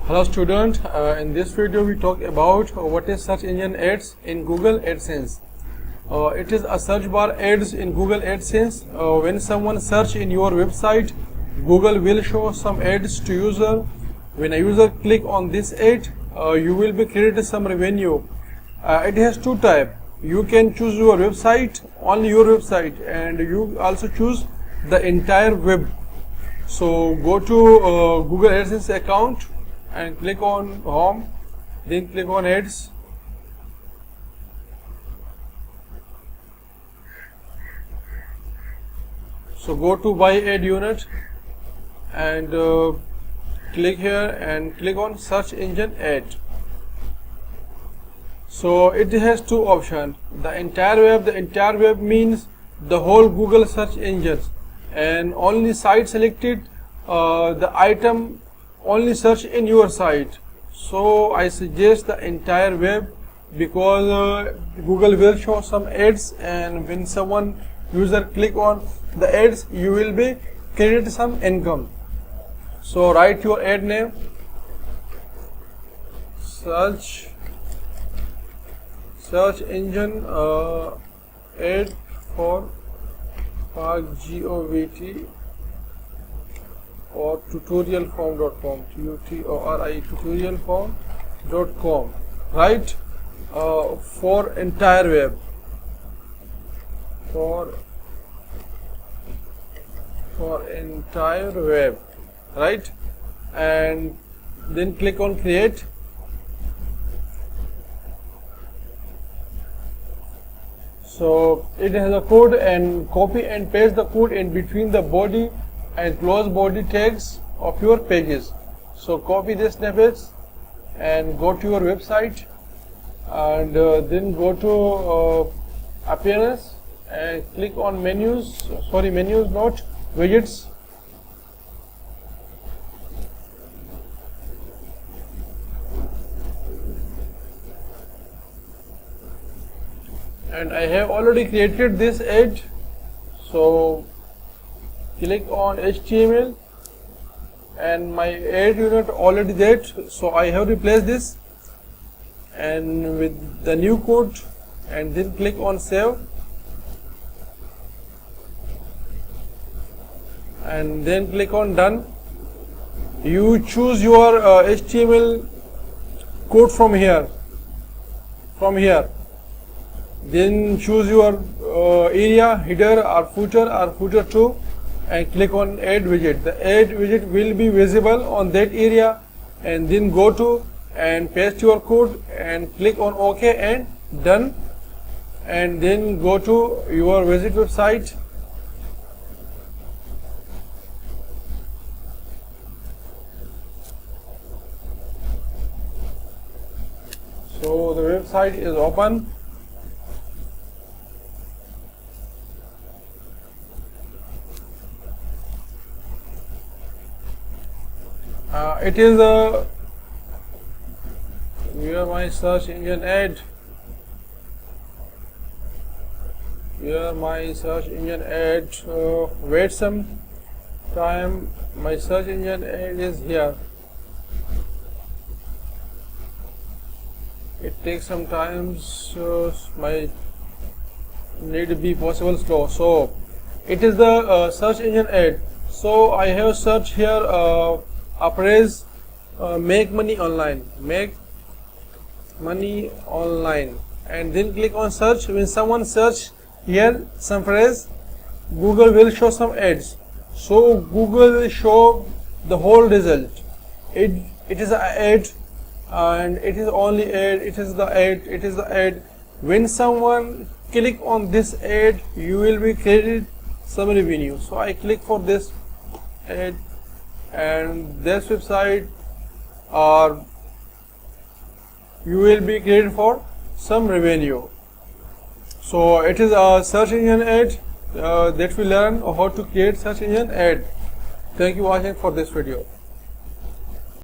Hello student, in this video we talk about what is search engine ads in Google AdSense. It is a search bar ads in Google AdSense. When someone search in your website, Google will show some ads to user. When a user click on this ad, you will be created some revenue. It has two types. You can choose your website, only your website, and you also choose the entire web. So go to Google AdSense account and click on home, then click on ads. So go to buy ad unit and click here and click on search engine ad. So it has two options. The entire web means the whole Google search engines, and only site selected the item only search in your site. So I suggest the entire web, because Google will show some ads, and when someone user click on the ads, you will be create some income. So write your ad name, search engine ad for GOVT or tutorialform.com, tutorialform.com, right? For entire web, for entire web, right? And then click on create. So it has a code, and copy and paste the code in between the body and close body tags of your pages. So copy this snippets and go to your website, and then go to appearance and click on menus, not widgets. And I have already created this ad, so click on HTML, and my ad unit already there, so I have replaced this and with the new code, and then click on save, and then click on done. You choose your HTML code from here, then choose your area, header or footer 2, and click on add widget. The add widget will be visible on that area, and then go to and paste your code and click on OK and done, and then go to your visit website. So the website is open. It is here my search engine ad. Wait some time. My search engine ad is here. It takes some time. So my need to be possible slow. So it is the search engine ad. So I have searched here. Appraise, make money online, and then click on search. When someone search here some phrase, Google will show some ads. So Google will show the whole result. It is an ad, and it is only ad. It is the ad. When someone click on this ad, you will be created some revenue. So I click for this ad, and this website, or you will be created for some revenue. So it is a search engine ad that we learn how to create search engine ad. Thank you for watching for this video.